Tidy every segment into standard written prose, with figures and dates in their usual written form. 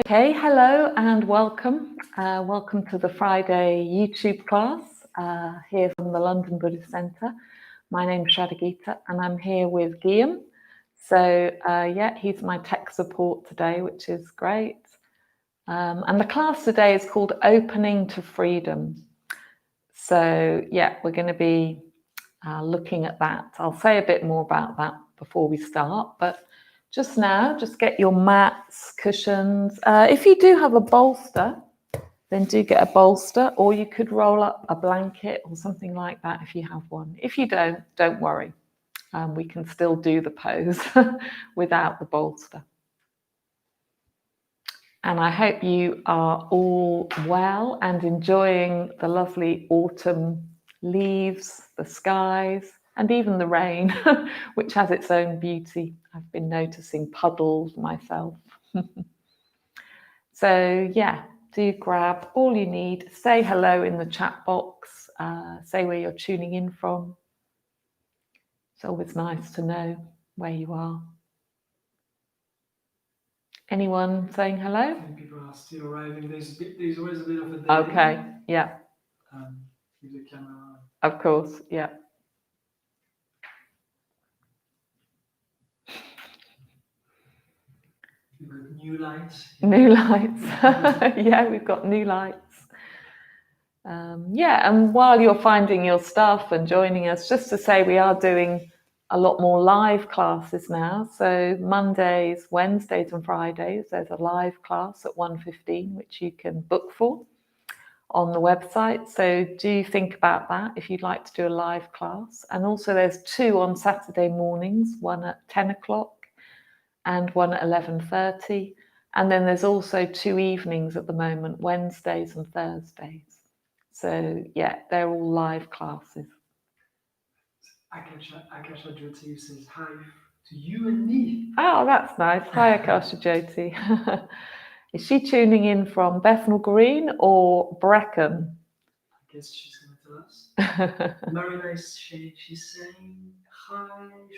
Okay, hello and welcome. Welcome to the Friday YouTube class here from the London Buddhist Centre. My name's Shadagita and I'm here with Guillaume. So yeah, he's my tech support today, which is great. And the class today is called Opening to Freedom. So yeah, we're going to be looking at that. I'll say a bit more about that before we start, but just now, just get your mats, cushions. If you do have a bolster, then do get a bolster, or you could roll up a blanket or something like that if you have one. If you don't worry. We can still do the pose without the bolster. And I hope you are all well and enjoying the lovely autumn leaves, the skies, and even the rain, which has its own beauty. I've been noticing puddles myself. So yeah, do grab all you need. Say hello in the chat box. Say where you're tuning in from. It's always nice to know where you are. Anyone saying hello? I think people are still arriving. There's always a bit of a delay. Okay, yeah. With the camera. Of course, yeah. We've got new lights. New lights. Yeah, we've got new lights. Yeah, and while you're finding your stuff and joining us, just to say we are doing a lot more live classes now. So Mondays, Wednesdays and Fridays, there's a live class at 1:15, which you can book for on the website. So do think about that if you'd like to do a live class. And also there's two on Saturday mornings, one at 10 o'clock and one at 11:30. And then there's also two evenings at the moment, Wednesdays and Thursdays. So yeah, they're all live classes. Akasha Jyoti says hi to you and me. Oh, that's nice. Hi, Akasha Jyoti. Is she tuning in from Bethnal Green or Brecon? I guess she's going to tell us. Marina she's saying hi,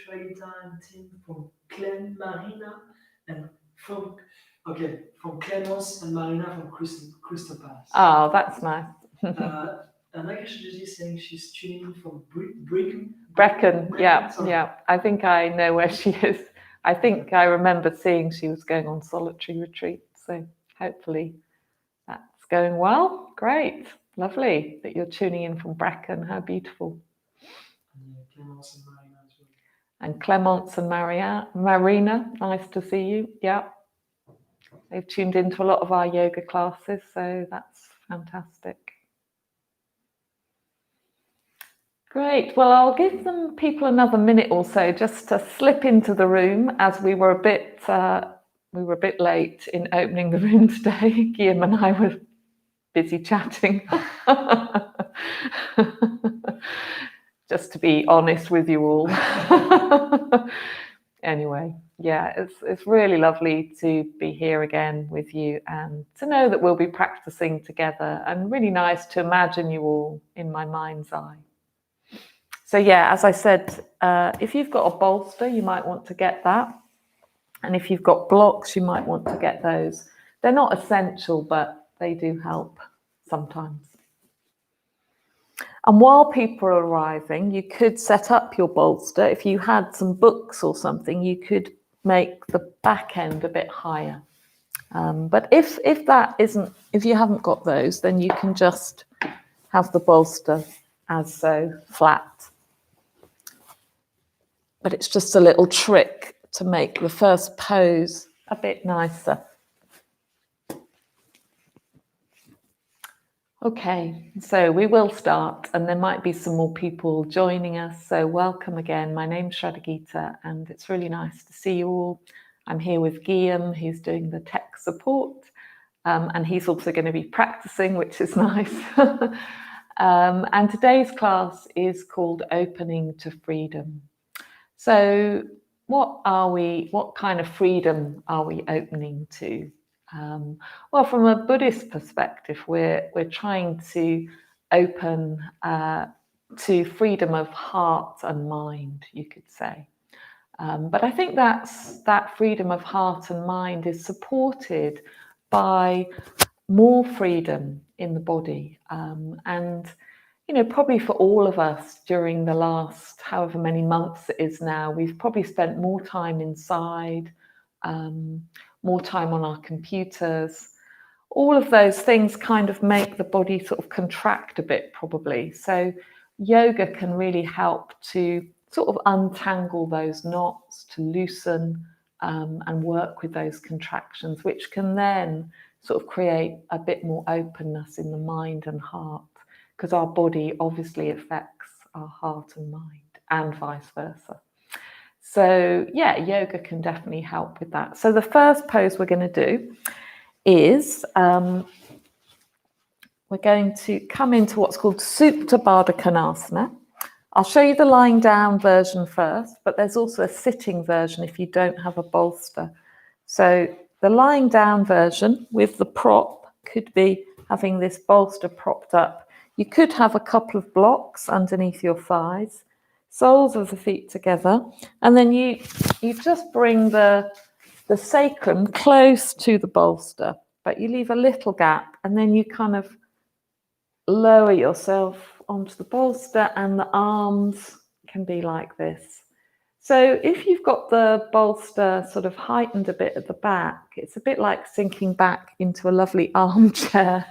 Shwagita and Tim from Clem Marina and from Clemence and Marina from Crystal Palace. Oh, that's nice. And Akasha Jyoti is saying she's tuning in from Brecon. Brecon, yeah. I think I know where she is. I think I remember seeing she was going on solitary retreat. So hopefully that's going well. Great. Lovely that you're tuning in from Brecon. How beautiful. Clemence and Marina as well. And Clemence and Marina, nice to see you. Yeah. They've tuned into a lot of our yoga classes, so that's fantastic. Great. Well, I'll give people another minute or so just to slip into the room, as we were a bit late in opening the room today. Guillaume and I were busy chatting. Just to be honest with you all. Anyway, yeah, it's really lovely to be here again with you and to know that we'll be practicing together, and really nice to imagine you all in my mind's eye. So yeah, as I said, if you've got a bolster, you might want to get that. And if you've got blocks, you might want to get those. They're not essential, but they do help sometimes. And while people are arriving, you could set up your bolster. If you had some books or something, you could make the back end a bit higher. But if you haven't got those, then you can just have the bolster as so, flat. But it's just a little trick to make the first pose a bit nicer. Okay, so we will start, and there might be some more people joining us. So welcome again. My name's Shadagita, and it's really nice to see you all. I'm here with Guillaume, who's doing the tech support, and he's also going to be practicing, which is nice. And today's class is called Opening to Freedom. So what kind of freedom are we opening to? Well, from a Buddhist perspective, we're trying to open to freedom of heart and mind, you could say. But I think that freedom of heart and mind is supported by more freedom in the body. And, you know, probably for all of us during the last however many months it is now, we've probably spent more time inside, more time on our computers. All of those things kind of make the body sort of contract a bit, probably. So yoga can really help to sort of untangle those knots, to loosen and work with those contractions, which can then sort of create a bit more openness in the mind and heart, because our body obviously affects our heart and mind, and vice versa. So yeah, yoga can definitely help with that. So the first pose we're going to do is we're going to come into what's called Supta Baddha Konasana. I'll show you the lying down version first, but there's also a sitting version if you don't have a bolster. So the lying down version with the prop could be having this bolster propped up. You could have a couple of blocks underneath your thighs, soles of the feet together, and then you just bring the sacrum close to the bolster, but you leave a little gap, and then you kind of lower yourself onto the bolster, and the arms can be like this. So if you've got the bolster sort of heightened a bit at the back, it's a bit like sinking back into a lovely armchair.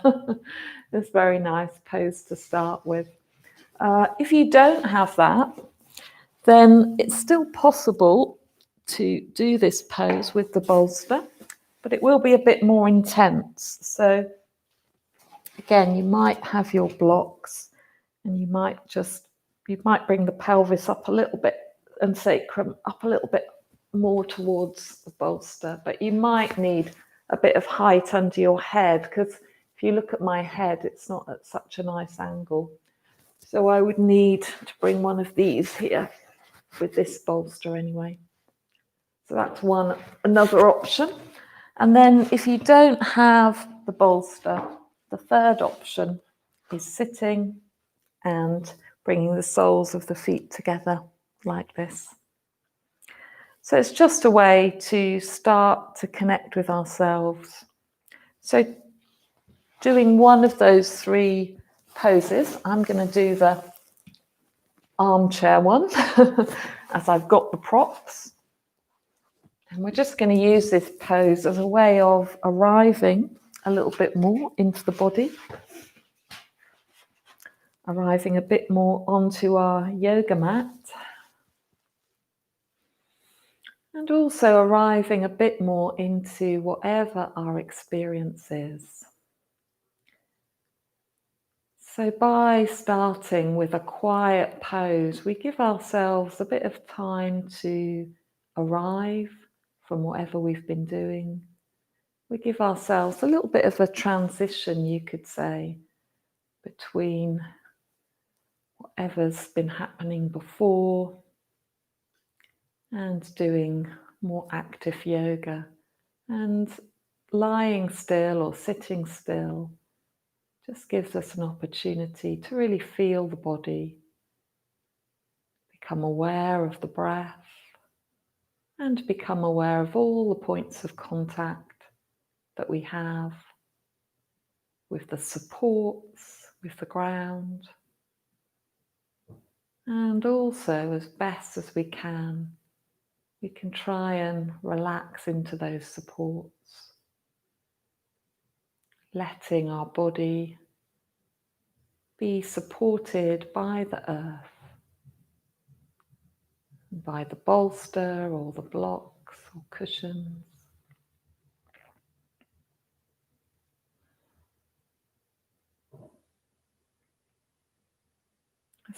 It's a very nice pose to start with. If you don't have that, then it's still possible to do this pose with the bolster, but it will be a bit more intense. So again, you might have your blocks, and you might bring the pelvis up a little bit and sacrum up a little bit more towards the bolster, but you might need a bit of height under your head, because if you look at my head, it's not at such a nice angle. So I would need to bring one of these here with this bolster anyway. So that's another option. And then if you don't have the bolster, the third option is sitting and bringing the soles of the feet together like this. So it's just a way to start to connect with ourselves. So doing one of those three poses, I'm going to do the armchair one as I've got the props. And we're just going to use this pose as a way of arriving a little bit more into the body, arriving a bit more onto our yoga mat, and also arriving a bit more into whatever our experience is. So by starting with a quiet pose, we give ourselves a bit of time to arrive from whatever we've been doing. We give ourselves a little bit of a transition, you could say, between whatever's been happening before and doing more active yoga. And lying still or sitting still just gives us an opportunity to really feel the body, become aware of the breath, and become aware of all the points of contact that we have with the supports, with the ground, and also, as best as we can try and relax into those supports, letting our body be supported by the earth, by the bolster or the blocks or cushions.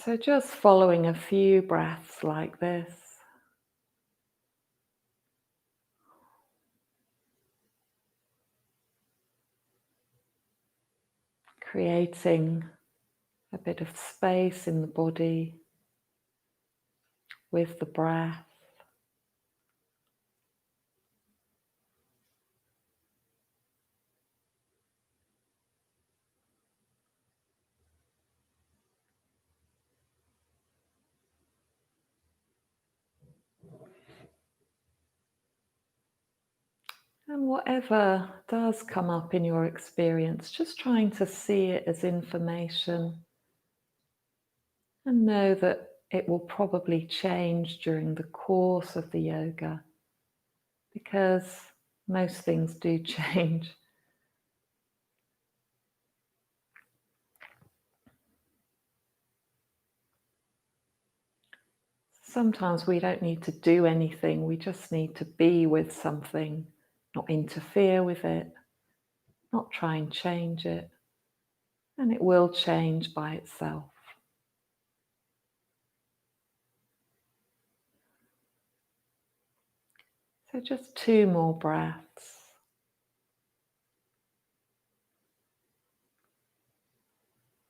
So just following a few breaths like this, creating a bit of space in the body with the breath. And whatever does come up in your experience, just trying to see it as information and know that it will probably change during the course of the yoga, because most things do change. Sometimes we don't need to do anything, we just need to be with something, not interfere with it, not try and change it, and it will change by itself. So just 2 more breaths.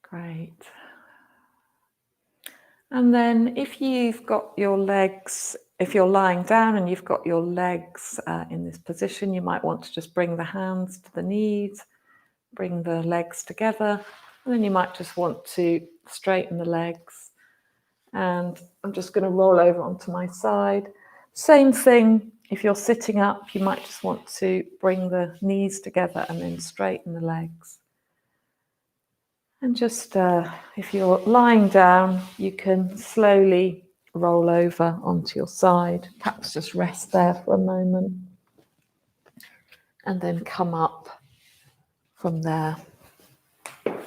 Great. And then if you've got your legs, if you're lying down and you've got your legs in this position, you might want to just bring the hands to the knees, bring the legs together, and then you might just want to straighten the legs. And I'm just going to roll over onto my side. Same thing, if you're sitting up, you might just want to bring the knees together and then straighten the legs. And just if you're lying down, you can slowly roll over onto your side. Perhaps just rest there for a moment. And then come up from there. I'm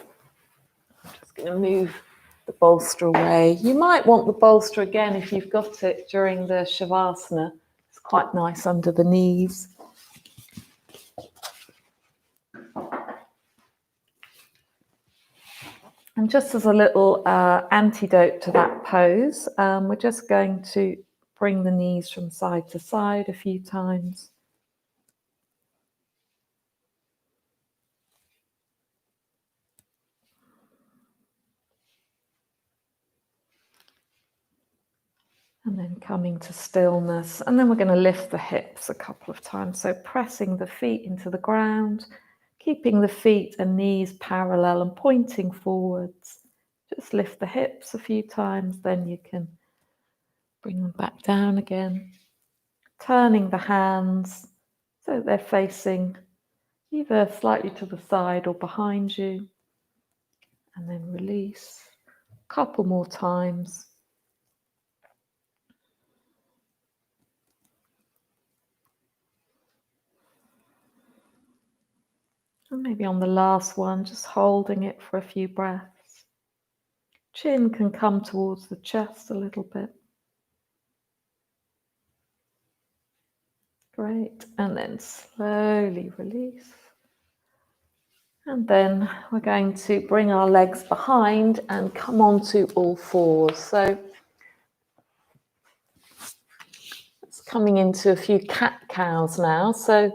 just going to move the bolster away. You might want the bolster again if you've got it during the Shavasana. It's quite nice under the knees. And just as a little antidote to that pose, we're just going to bring the knees from side to side a few times. And then coming to stillness. And then we're going to lift the hips a couple of times. So pressing the feet into the ground, keeping the feet and knees parallel and pointing forwards. Just lift the hips a few times, then you can bring them back down again. Turning the hands so they're facing either slightly to the side or behind you. And then release a couple more times. And maybe on the last one, just holding it for a few breaths. Chin can come towards the chest a little bit. Great. And then slowly release. And then we're going to bring our legs behind and come onto all fours. So it's coming into a few cat-cows now. So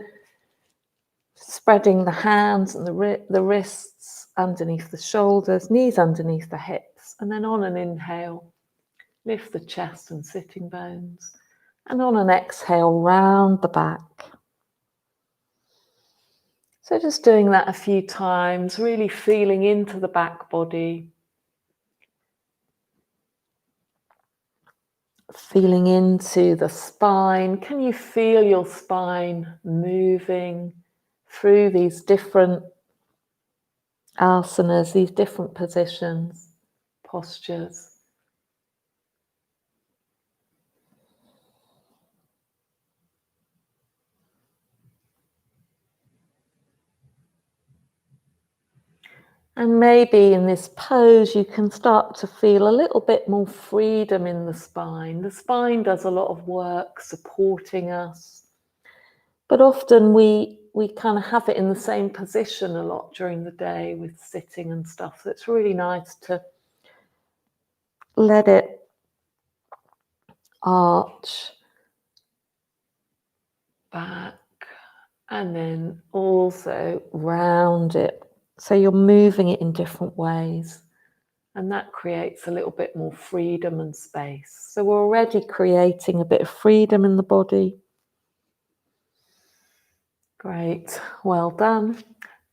spreading the hands and the wrists underneath the shoulders, knees underneath the hips. And then on an inhale, lift the chest and sitting bones. And on an exhale, round the back. So just doing that a few times, really feeling into the back body. Feeling into the spine. Can you feel your spine moving through these different asanas, these different positions, postures? And maybe in this pose, you can start to feel a little bit more freedom in the spine. The spine does a lot of work supporting us, but often we kind of have it in the same position a lot during the day with sitting and stuff. So it's really nice to let it arch back and then also round it. So you're moving it in different ways. And that creates a little bit more freedom and space. So we're already creating a bit of freedom in the body. Great, well done.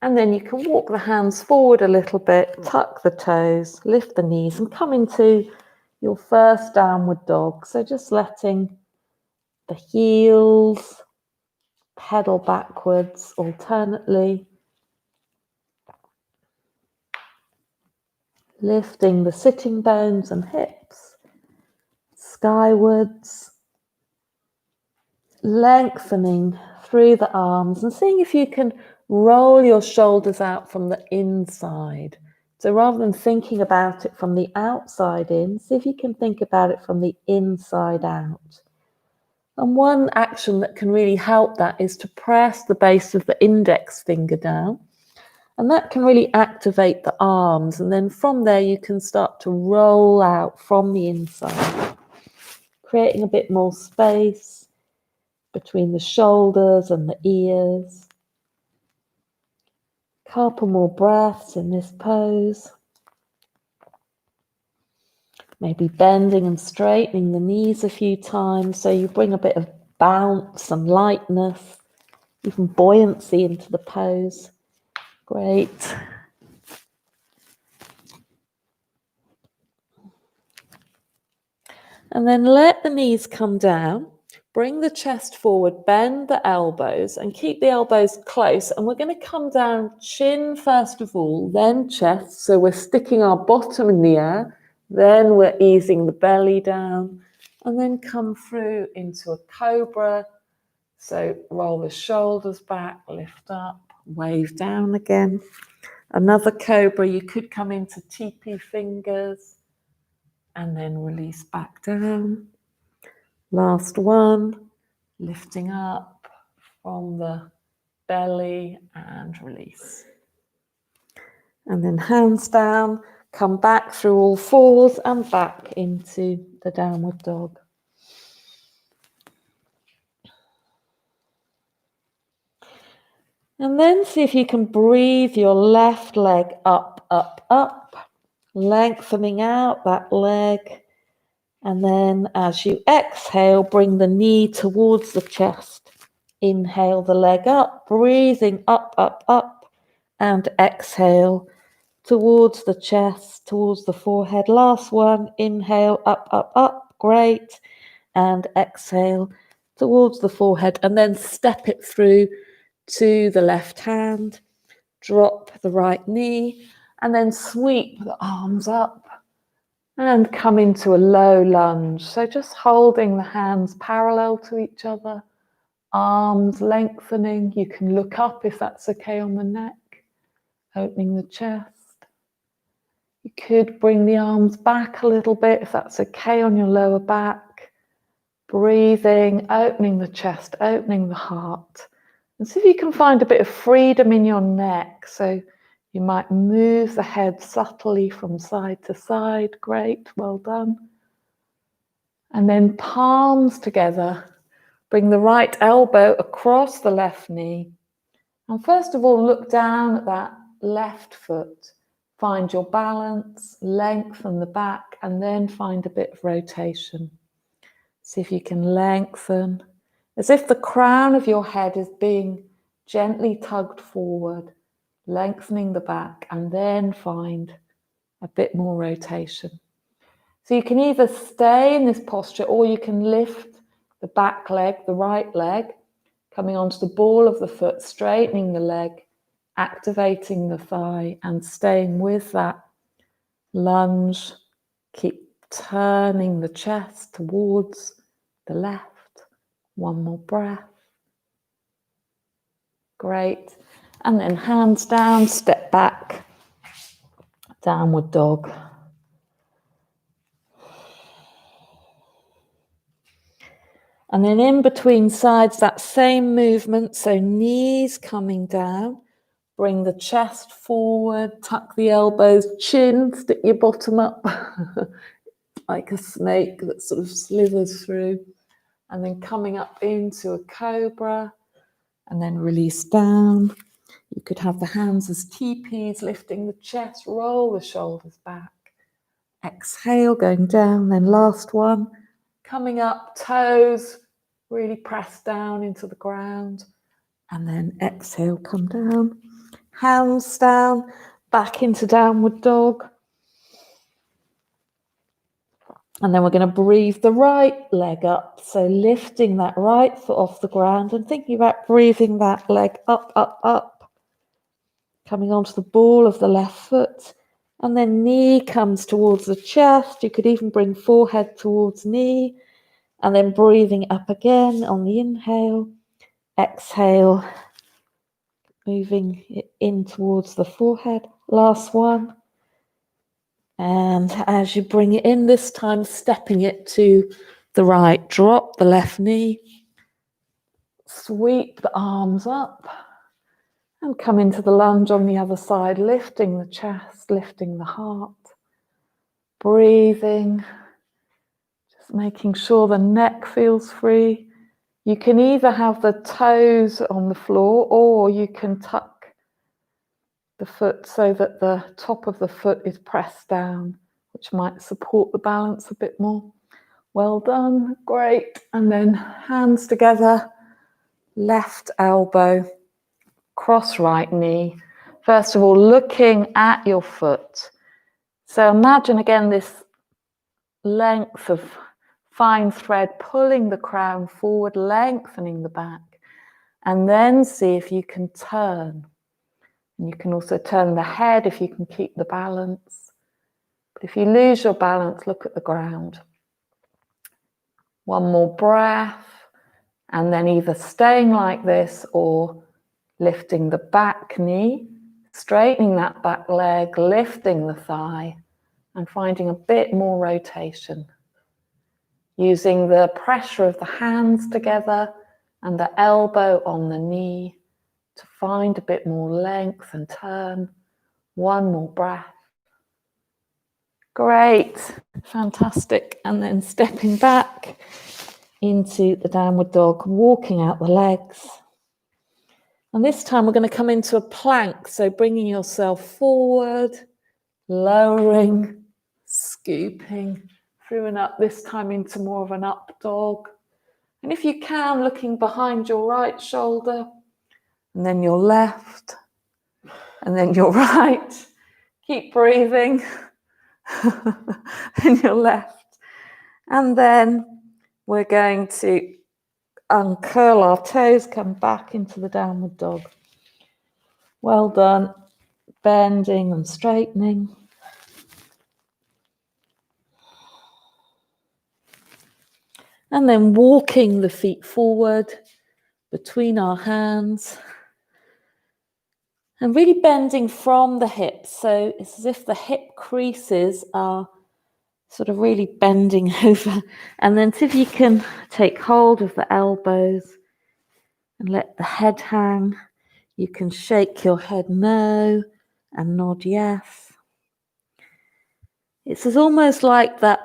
And then you can walk the hands forward a little bit, tuck the toes, lift the knees and come into your first downward dog. So just letting the heels pedal backwards alternately, lifting the sitting bones and hips skywards, lengthening through the arms and seeing if you can roll your shoulders out from the inside. So rather than thinking about it from the outside in, see if you can think about it from the inside out. And one action that can really help that is to press the base of the index finger down. And that can really activate the arms. And then from there, you can start to roll out from the inside, creating a bit more space between the shoulders and the ears. Couple more breaths in this pose. Maybe bending and straightening the knees a few times so you bring a bit of bounce and lightness, even buoyancy into the pose. Great. And then let the knees come down. Bring the chest forward, bend the elbows and keep the elbows close. And we're going to come down chin first of all, then chest. So we're sticking our bottom in the air, then we're easing the belly down and then come through into a cobra. So roll the shoulders back, lift up, wave down again. Another cobra, you could come into teepee fingers and then release back down. Last one, lifting up from the belly and release. And then hands down, come back through all fours and back into the downward dog. And then see if you can breathe your left leg up, up, up, lengthening out that leg. And then as you exhale, bring the knee towards the chest. Inhale the leg up, breathing up, up, up, and exhale towards the chest, towards the forehead. Last one, inhale, up, up, up, great, and exhale towards the forehead, and then step it through to the left hand, drop the right knee, and then sweep the arms up. And come into a low lunge. So just holding the hands parallel to each other, arms lengthening. You can look up if that's okay on the neck, opening the chest. You could bring the arms back a little bit if that's okay on your lower back. Breathing, opening the chest, opening the heart. And see if you can find a bit of freedom in your neck. So you might move the head subtly from side to side. Great, well done. And then palms together. Bring the right elbow across the left knee. And first of all, look down at that left foot. Find your balance, lengthen the back, and then find a bit of rotation. See if you can lengthen, as if the crown of your head is being gently tugged forward. Lengthening the back and then find a bit more rotation. So you can either stay in this posture or you can lift the back leg, the right leg, coming onto the ball of the foot, straightening the leg, activating the thigh and staying with that lunge. Keep turning the chest towards the left. One more breath. Great. And then hands down, step back, downward dog. And then in between sides, that same movement, so knees coming down, bring the chest forward, tuck the elbows, chin, stick your bottom up, like a snake that sort of slithers through, and then coming up into a cobra, and then release down. You could have the hands as teepees, lifting the chest, roll the shoulders back. Exhale, going down, then last one. Coming up, toes really press down into the ground. And then exhale, come down. Hands down, back into downward dog. And then we're going to breathe the right leg up. So lifting that right foot off the ground and thinking about breathing that leg up, up, up. Coming onto the ball of the left foot. And then knee comes towards the chest. You could even bring forehead towards knee. And then breathing up again on the inhale. Exhale. Moving it in towards the forehead. Last one. And as you bring it in this time, stepping it to the right, drop the left knee, sweep the arms up, and come into the lunge on the other side, lifting the chest, lifting the heart, breathing, just making sure the neck feels free. You can either have the toes on the floor or you can tuck the foot so that the top of the foot is pressed down, which might support the balance a bit more. Well done, great. And then hands together, left elbow, cross right knee. First of all, looking at your foot. So imagine again this length of fine thread pulling the crown forward, lengthening the back. And then see if you can turn. And you can also turn the head if you can keep the balance. But if you lose your balance, look at the ground. One more breath. And then either staying like this or lifting the back knee, straightening that back leg, lifting the thigh, and finding a bit more rotation. Using the pressure of the hands together and the elbow on the knee to find a bit more length and turn. One more breath. Great, fantastic. And then stepping back into the downward dog, walking out the legs. And this time we're going to come into a plank. So bringing yourself forward, lowering, scooping through and up, this time into more of an up dog. And if you can, looking behind your right shoulder, and then your left, and then your right. Keep breathing. And your left. And then we're going to uncurl our toes, come back into the downward dog. Well done. Bending and straightening. And then walking the feet forward between our hands. And really bending from the hips. So it's as if the hip creases are sort of really bending over. And then see if you can take hold of the elbows and let the head hang. You can shake your head no and nod yes. It's almost like that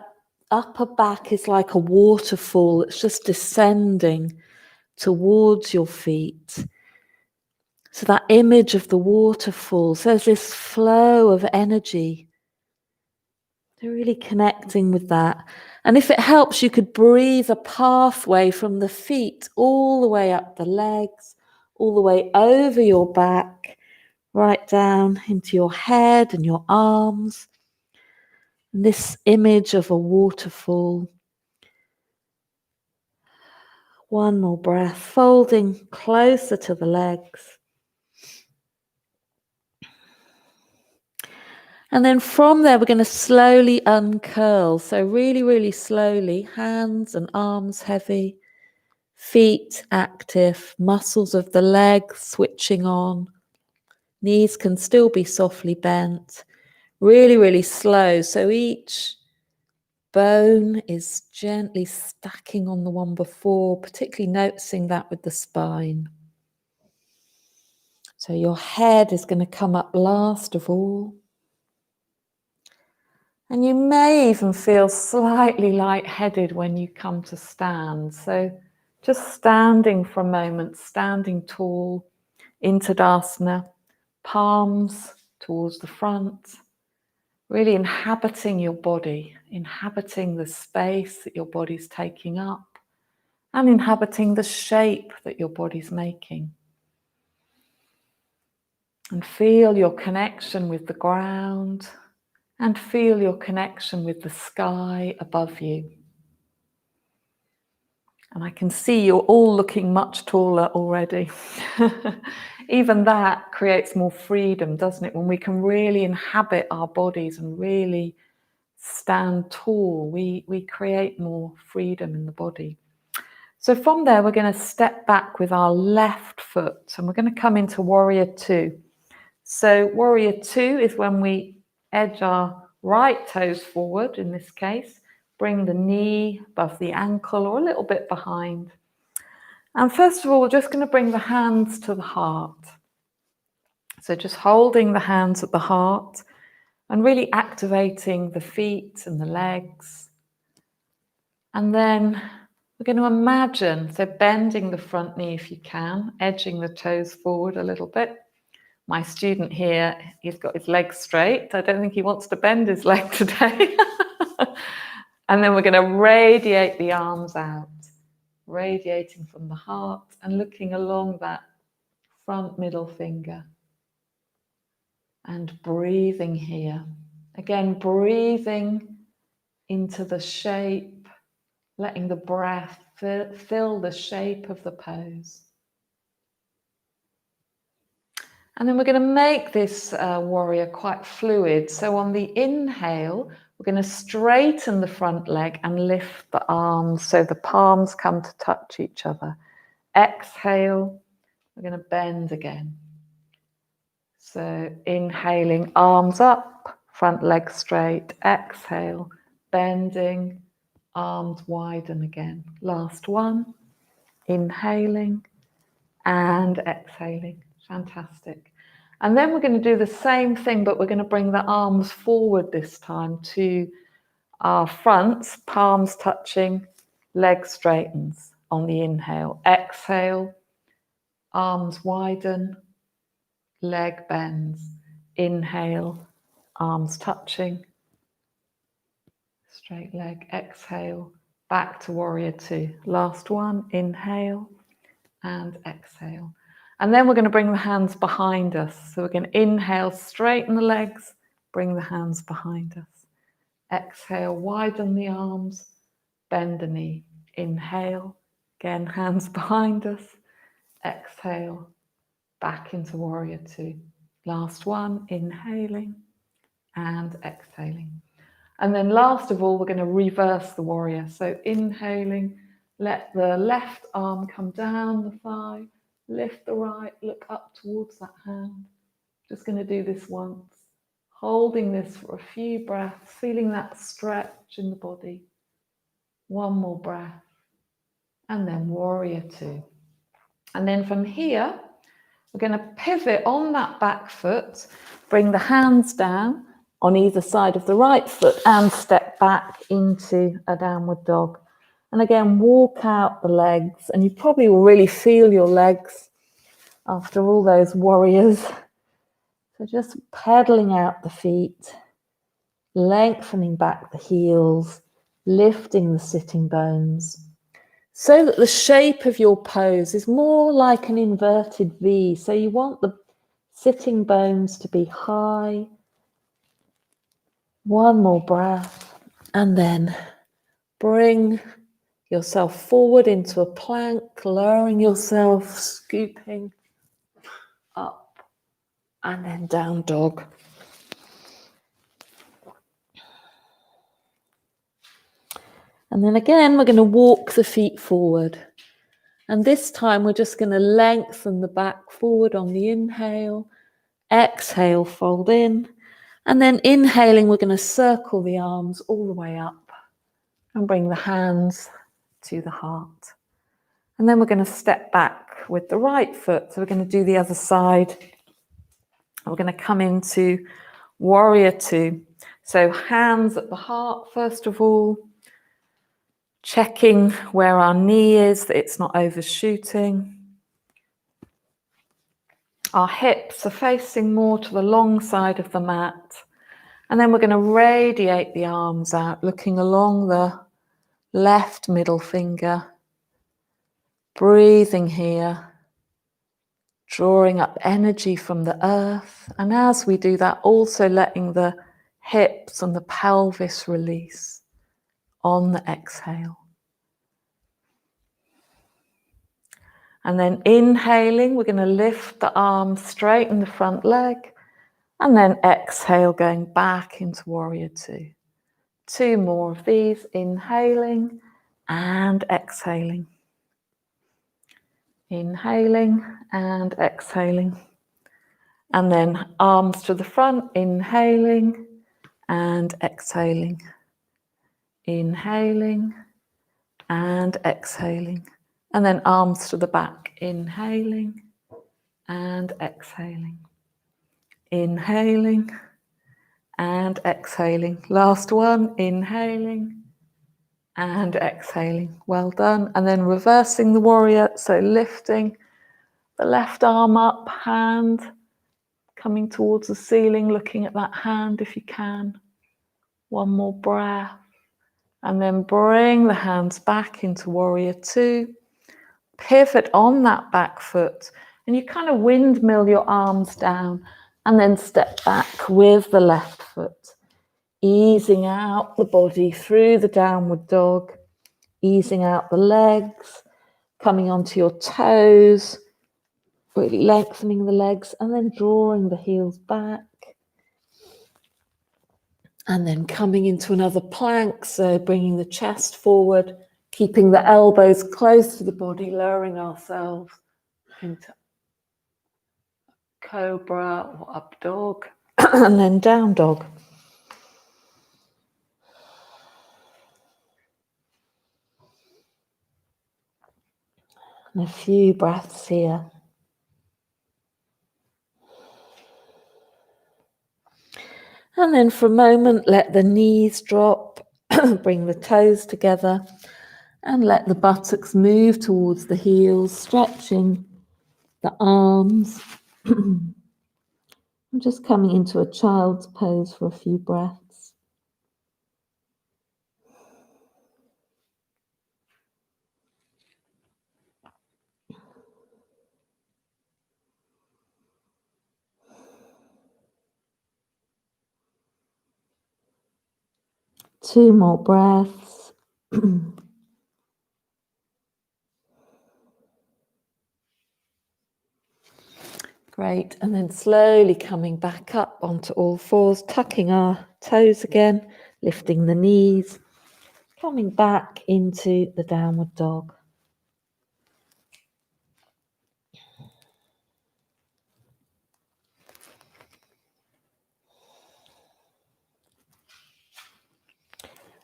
upper back is like a waterfall. It's just descending towards your feet. So that image of the waterfall, so there's this flow of energy. They're really connecting with that. And if it helps, you could breathe a pathway from the feet all the way up the legs, all the way over your back, right down into your head and your arms. And this image of a waterfall. One more breath, folding closer to the legs. And then from there, we're going to slowly uncurl. So really, really slowly, hands and arms heavy, feet active, muscles of the legs switching on. Knees can still be softly bent. Really, really slow. So each bone is gently stacking on the one before, particularly noticing that with the spine. So your head is going to come up last of all. And you may even feel slightly lightheaded when you come to stand. So just standing for a moment, standing tall in Tadasana, palms towards the front, really inhabiting your body, inhabiting the space that your body's taking up, and inhabiting the shape that your body's making. And feel your connection with the ground, and feel your connection with the sky above you. And I can see you're all looking much taller already. Even that creates more freedom, doesn't it? When we can really inhabit our bodies and really stand tall, we create more freedom in the body. So from there, we're going to step back with our left foot and we're going to come into warrior two. So warrior two is when we edge our right toes forward, in this case, bring the knee above the ankle or a little bit behind. And first of all, we're just going to bring the hands to the heart. So just holding the hands at the heart and really activating the feet and the legs. And then we're going to imagine, so bending the front knee if you can, edging the toes forward a little bit. My student here, he's got his legs straight. I don't think he wants to bend his leg today. And then we're going to radiate the arms out, radiating from the heart and looking along that front middle finger. And breathing here. Again, breathing into the shape, letting the breath fill the shape of the pose. And then we're going to make this warrior quite fluid. So on the inhale, we're going to straighten the front leg and lift the arms so the palms come to touch each other. Exhale, we're going to bend again. So inhaling, arms up, front leg straight. Exhale, bending, arms widen again. Last one, inhaling and exhaling. Fantastic. And then we're going to do the same thing, but we're going to bring the arms forward this time to our fronts, palms touching, leg straightens on the inhale. Exhale, arms widen, leg bends. Inhale, arms touching, straight leg. Exhale, back to warrior two. Last one, inhale and exhale. And then we're going to bring the hands behind us. So we're going to inhale, straighten the legs, bring the hands behind us. Exhale, widen the arms, bend the knee. Inhale, again, hands behind us. Exhale, back into warrior two. Last one, inhaling and exhaling. And then last of all, we're going to reverse the warrior. So inhaling, let the left arm come down the thigh. Lift the right, look up towards that hand. Just going to do this once. Holding this for a few breaths, feeling that stretch in the body. One more breath. And then warrior two. And then from here, we're going to pivot on that back foot, bring the hands down on either side of the right foot and step back into a downward dog. And again, walk out the legs, and you probably will really feel your legs after all those warriors. So just pedaling out the feet, lengthening back the heels, lifting the sitting bones, so that the shape of your pose is more like an inverted V. So you want the sitting bones to be high. One more breath, and then bring yourself forward into a plank, lowering yourself, scooping up, and then down dog. And then again, we're going to walk the feet forward. And this time, we're just going to lengthen the back forward on the inhale. Exhale, fold in. And then inhaling, we're going to circle the arms all the way up and bring the hands to the heart. And then we're going to step back with the right foot. So we're going to do the other side. We're going to come into warrior two. So hands at the heart, first of all. Checking where our knee is, that it's not overshooting. Our hips are facing more to the long side of the mat. And then we're going to radiate the arms out, looking along the left middle finger. Breathing here. Drawing up energy from the earth. And as we do that, also letting the hips and the pelvis release on the exhale. And then inhaling, we're going to lift the arms, straighten the front leg, and then exhale, going back into warrior two. 2 more of these, inhaling and exhaling. Inhaling and exhaling. And then arms to the front, inhaling and exhaling. Inhaling and exhaling. And then arms to the back, inhaling and exhaling. Inhaling and exhaling. Last one, inhaling and exhaling. Well done. And then reversing the warrior, so lifting the left arm up, hand coming towards the ceiling, looking at that hand if you can. One more breath. And then bring the hands back into warrior two. Pivot on that back foot. And you kind of windmill your arms down and then step back with the left foot. Easing out the body through the downward dog. Easing out the legs. Coming onto your toes. Really lengthening the legs and then drawing the heels back. And then coming into another plank, so bringing the chest forward, keeping the elbows close to the body, lowering ourselves into cobra or up dog, and then down dog. And a few breaths here. And then for a moment, let the knees drop, bring the toes together, and let the buttocks move towards the heels, stretching the arms. I'm just coming into a child's pose for a few breaths. Two more breaths. Great, and then slowly coming back up onto all fours, tucking our toes again, lifting the knees, coming back into the downward dog.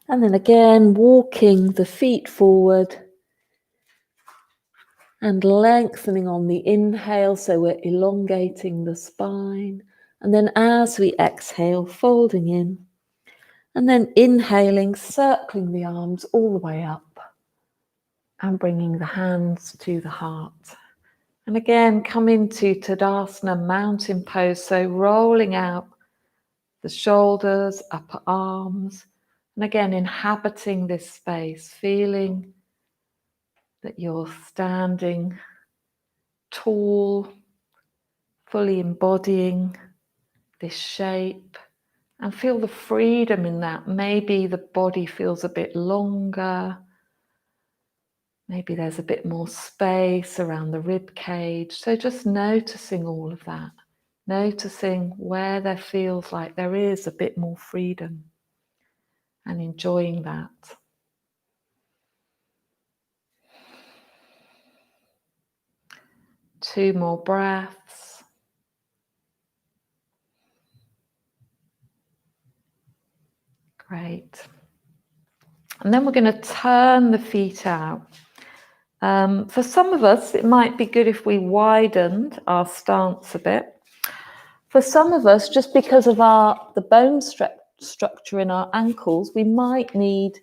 And then again, walking the feet forward and lengthening on the inhale, so we're elongating the spine. And then as we exhale, folding in. And then inhaling, circling the arms all the way up and bringing the hands to the heart. And again, come into Tadasana, mountain pose, so rolling out the shoulders, upper arms, and again, inhabiting this space, feeling that you're standing tall, fully embodying this shape, and feel the freedom in that. Maybe the body feels a bit longer. Maybe there's a bit more space around the rib cage. So just noticing all of that. Noticing where there feels like there is a bit more freedom and enjoying that. Two more breaths. Great. And then we're going to turn the feet out. For some of us, it might be good if we widened our stance a bit. For some of us, just because of the bone structure in our ankles, we might need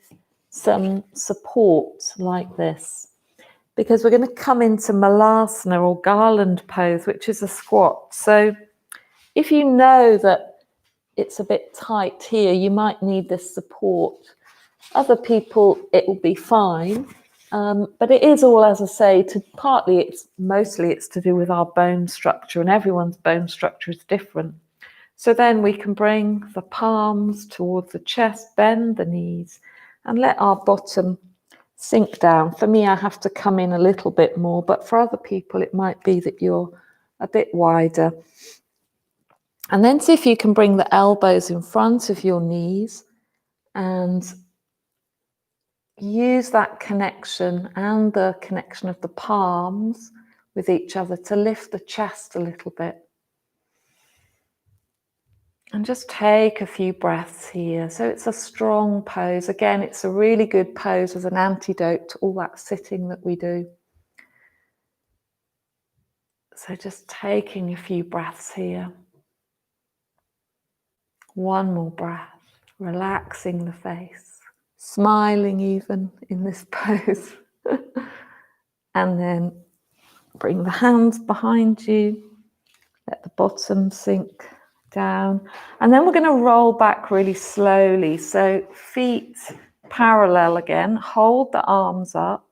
some support like this, because we're going to come into malasana or garland pose, which is a squat. So if you know that it's a bit tight here, you might need this support. Other people, it will be fine. But it is all, as I say, mostly it's to do with our bone structure, and everyone's bone structure is different. So then we can bring the palms towards the chest, bend the knees, and let our bottom sink down. For me, I have to come in a little bit more, but for other people, it might be that you're a bit wider. And then see if you can bring the elbows in front of your knees and use that connection and the connection of the palms with each other to lift the chest a little bit. And just take a few breaths here. So it's a strong pose. Again, it's a really good pose as an antidote to all that sitting that we do. So just taking a few breaths here. One more breath, relaxing the face, smiling even in this pose. And then bring the hands behind you. Let the bottom sink down. And then we're going to roll back really slowly. So feet parallel again. Hold the arms up.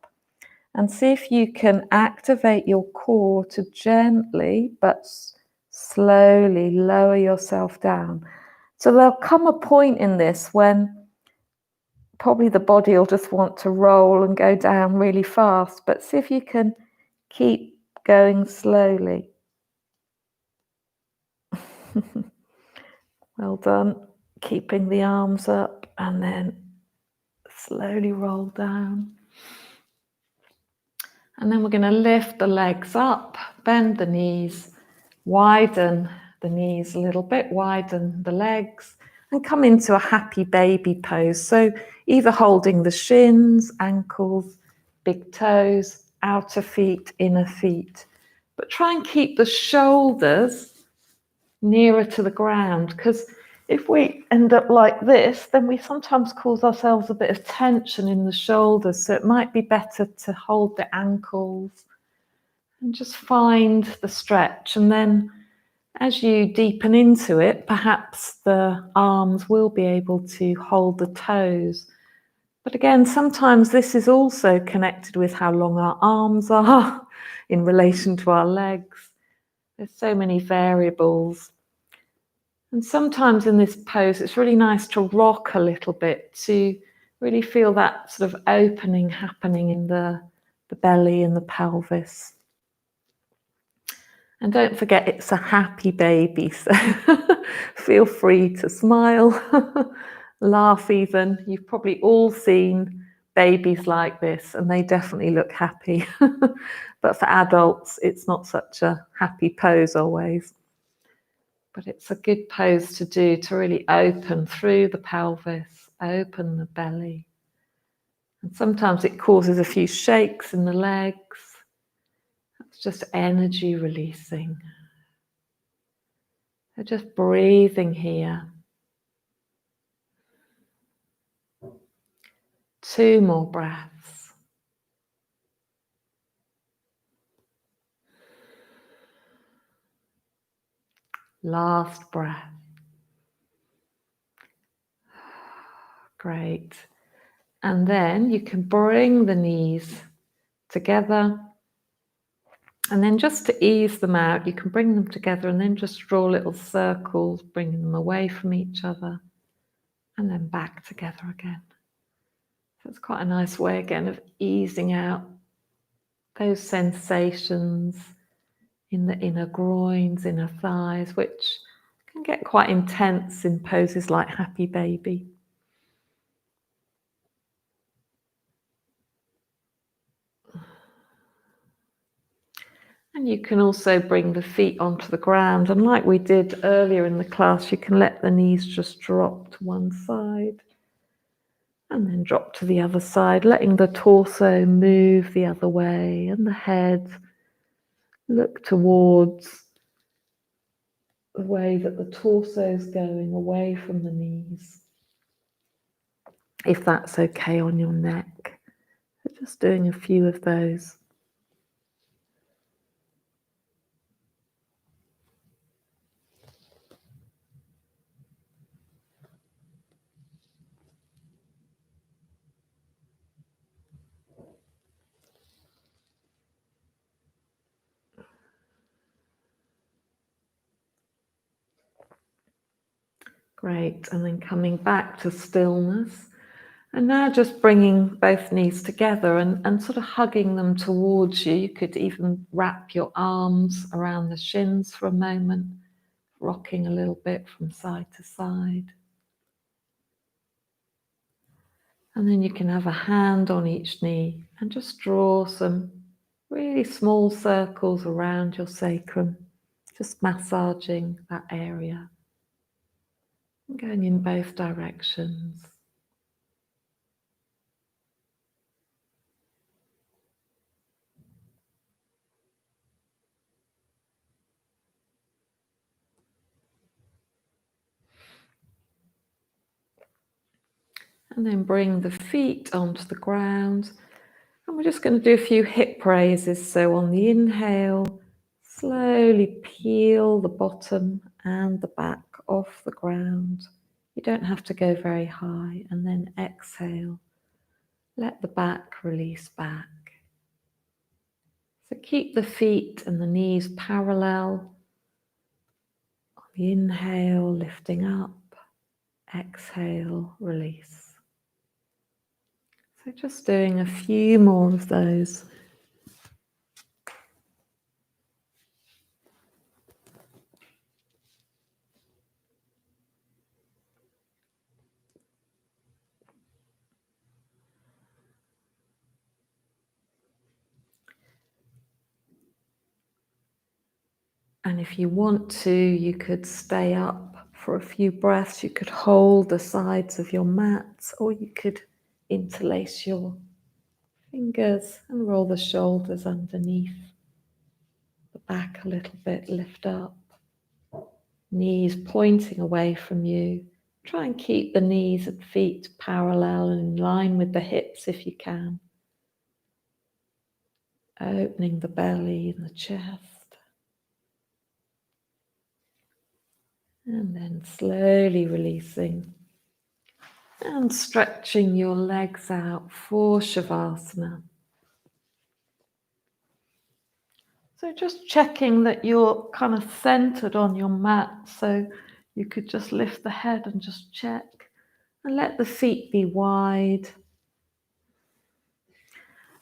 And see if you can activate your core to gently but slowly lower yourself down. So there'll come a point in this when probably the body will just want to roll and go down really fast. But see if you can keep going slowly. Well done. Keeping the arms up and then slowly roll down. And then we're going to lift the legs up, bend the knees, widen the knees a little bit, widen the legs, and come into a happy baby pose. So either holding the shins, ankles, big toes, outer feet, inner feet. But try and keep the shoulders nearer to the ground, because if we end up like this, then we sometimes cause ourselves a bit of tension in the shoulders. So it might be better to hold the ankles and just find the stretch. And then as you deepen into it, perhaps the arms will be able to hold the toes. But again, sometimes this is also connected with how long our arms are in relation to our legs. There's so many variables. And sometimes in this pose, it's really nice to rock a little bit to really feel that sort of opening happening in the belly and the pelvis. And don't forget, it's a happy baby, so feel free to smile, laugh even. You've probably all seen babies like this, and they definitely look happy. But for adults, it's not such a happy pose always. But it's a good pose to do to really open through the pelvis, open the belly. And sometimes it causes a few shakes in the legs. It's just energy releasing. So just breathing here. 2 more breaths. Last breath. Great. And then you can bring the knees together. And then just to ease them out, you can bring them together and then just draw little circles, bringing them away from each other and then back together again. So it's quite a nice way again of easing out those sensations in the inner groins, inner thighs, which can get quite intense in poses like happy baby. And you can also bring the feet onto the ground, and like we did earlier in the class, you can let the knees just drop to one side and then drop to the other side, letting the torso move the other way and the head look towards the way that the torso is going, away from the knees, if that's okay on your neck. So just doing a few of those. Great, and then coming back to stillness. And now just bringing both knees together and sort of hugging them towards you. You could even wrap your arms around the shins for a moment, rocking a little bit from side to side. And then you can have a hand on each knee and just draw some really small circles around your sacrum, just massaging that area, going in both directions. And then bring the feet onto the ground. And we're just going to do a few hip raises. So on the inhale, slowly peel the bottom and the back off the ground. You don't have to go very high. And then exhale. Let the back release back. So keep the feet and the knees parallel. On the inhale, lifting up. Exhale, release. So just doing a few more of those. And if you want to, you could stay up for a few breaths. You could hold the sides of your mats, or you could interlace your fingers and roll the shoulders underneath. The back a little bit, lift up. Knees pointing away from you. Try and keep the knees and feet parallel and in line with the hips if you can. Opening the belly and the chest. And then slowly releasing and stretching your legs out for Shavasana. So just checking that you're kind of centered on your mat. So you could just lift the head and just check and let the feet be wide.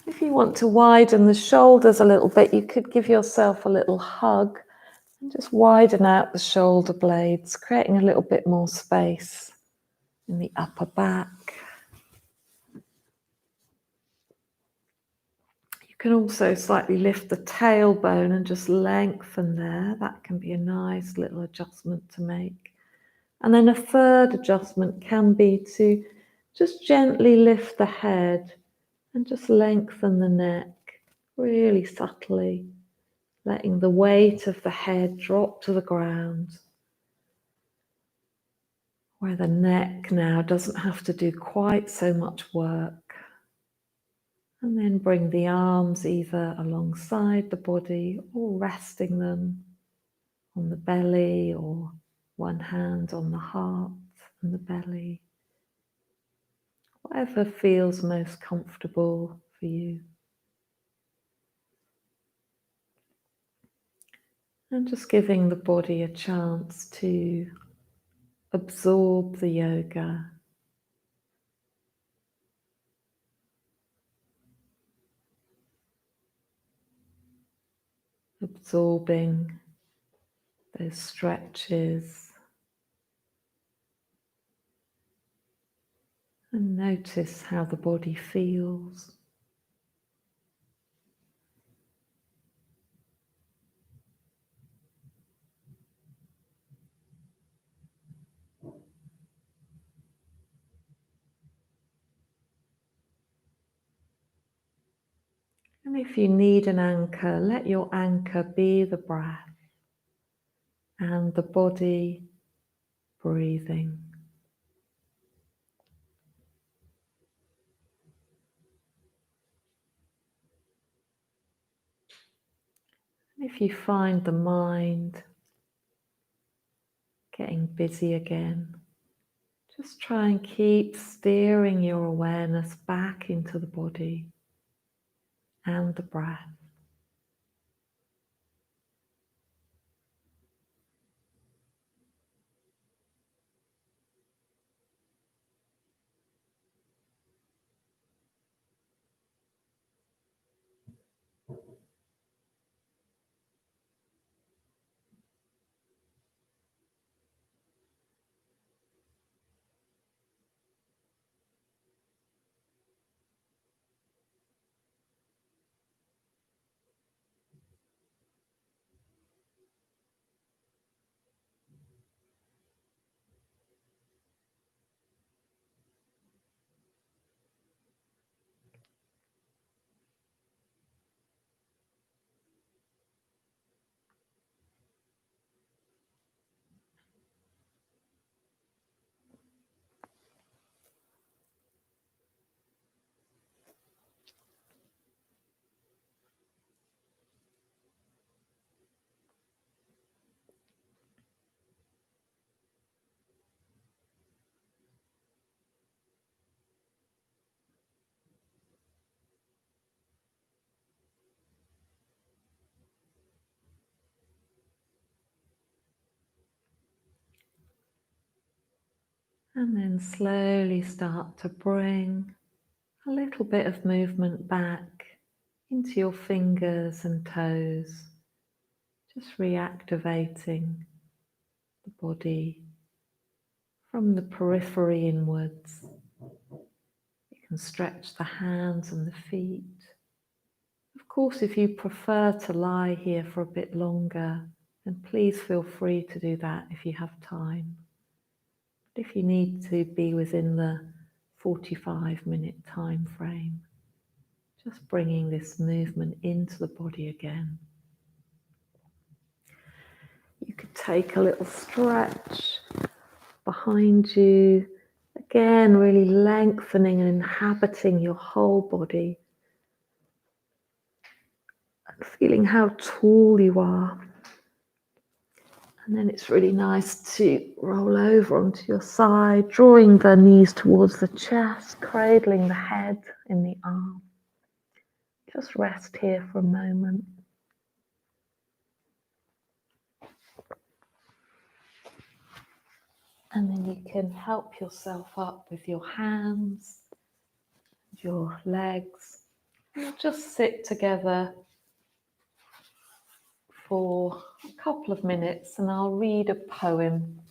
If you want to widen the shoulders a little bit, you could give yourself a little hug and just widen out the shoulder blades, creating a little bit more space in the upper back. You can also slightly lift the tailbone and just lengthen there. That can be a nice little adjustment to make. And then a third adjustment can be to just gently lift the head and just lengthen the neck, really subtly, letting the weight of the head drop to the ground, where the neck now doesn't have to do quite so much work. And then bring the arms either alongside the body or resting them on the belly, or one hand on the heart and the belly. Whatever feels most comfortable for you. And just giving the body a chance to absorb the yoga. Absorbing those stretches. And notice how the body feels. And if you need an anchor, let your anchor be the breath and the body breathing. And if you find the mind getting busy again, just try and keep steering your awareness back into the body and the breath. And then slowly start to bring a little bit of movement back into your fingers and toes, just reactivating the body from the periphery inwards. You can stretch the hands and the feet. Of course, if you prefer to lie here for a bit longer, then please feel free to do that if you have time. But if you need to be within the 45-minute time frame, just bringing this movement into the body again. You could take a little stretch behind you, again really lengthening and inhabiting your whole body, and feeling how tall you are. And then it's really nice to roll over onto your side, drawing the knees towards the chest, cradling the head in the arm. Just rest here for a moment. And then you can help yourself up with your hands, your legs. And just sit together for a couple of minutes and I'll read a poem.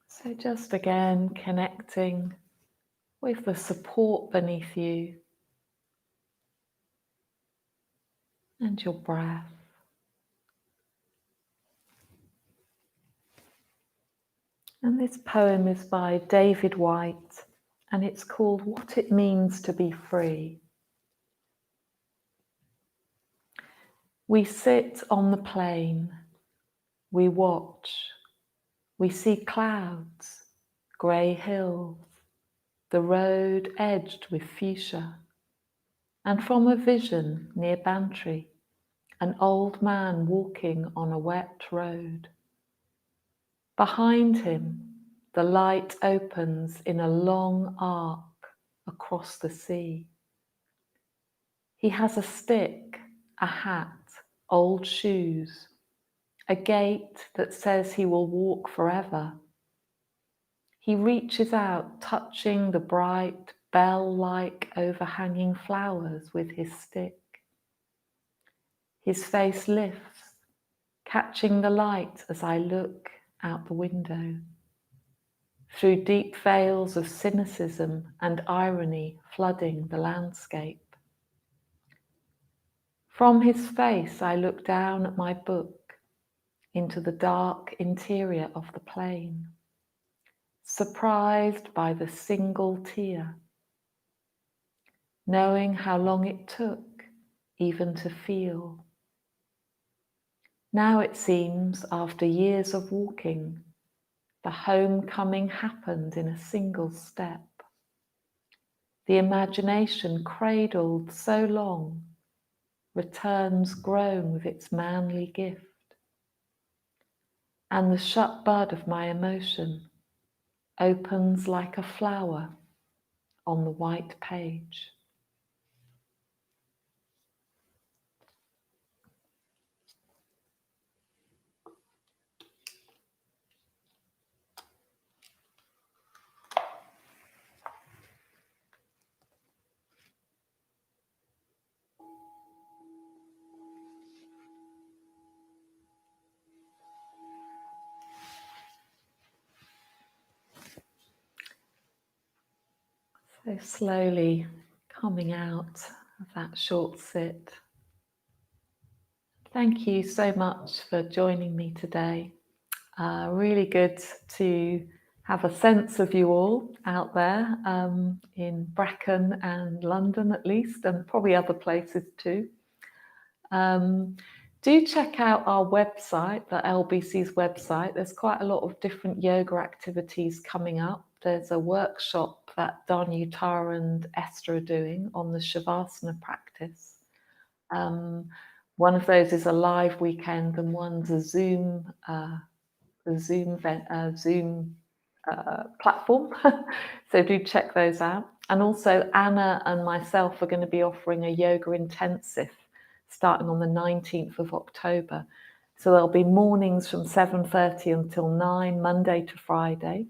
So just again connecting with the support beneath you and your breath. And this poem is by David White and it's called What It Means to Be Free. We sit on the plain, we watch, we see clouds, grey hills, the road edged with fuchsia, and from a vision near Bantry, an old man walking on a wet road. Behind him, the light opens in a long arc across the sea. He has a stick, a hat, old shoes, a gait that says he will walk forever. He reaches out, touching the bright, bell-like overhanging flowers with his stick. His face lifts, catching the light as I look out the window. Through deep veils of cynicism and irony flooding the landscape. From his face I look down at my book, into the dark interior of the plain, surprised by the single tear, knowing how long it took even to feel. Now it seems, after years of walking, the homecoming happened in a single step. The imagination cradled so long returns grown with its manly gift. And the shut bud of my emotion opens like a flower on the white page. So slowly coming out of that short sit. Thank you so much for joining me today. Really good to have a sense of you all out there in Brecon and London at least, and probably other places too. Do check out our website, the LBC's website. There's quite a lot of different yoga activities coming up. There's a workshop that Danu, Tara and Esther are doing on the Shavasana practice. One of those is a live weekend and one's a Zoom platform. So do check those out. And also Anna and myself are going to be offering a yoga intensive starting on the 19th of October. So there'll be mornings from 7:30 until 9, Monday to Friday,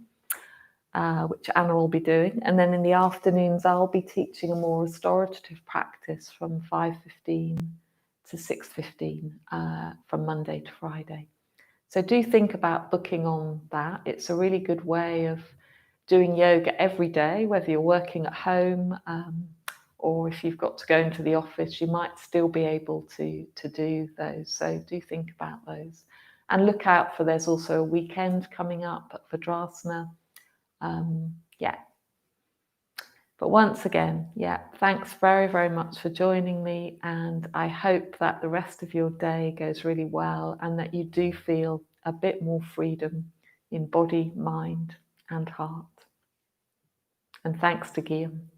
which Anna will be doing. And then in the afternoons, I'll be teaching a more restorative practice from 5:15 to 6:15 from Monday to Friday. So do think about booking on that. It's a really good way of doing yoga every day, whether you're working at home or if you've got to go into the office, you might still be able to do those. So do think about those. And look out for, there's also a weekend coming up at Vadrasana. Yeah. But once again, yeah, thanks very, very much for joining me. And I hope that the rest of your day goes really well and that you do feel a bit more freedom in body, mind, and heart. And thanks to Guillaume.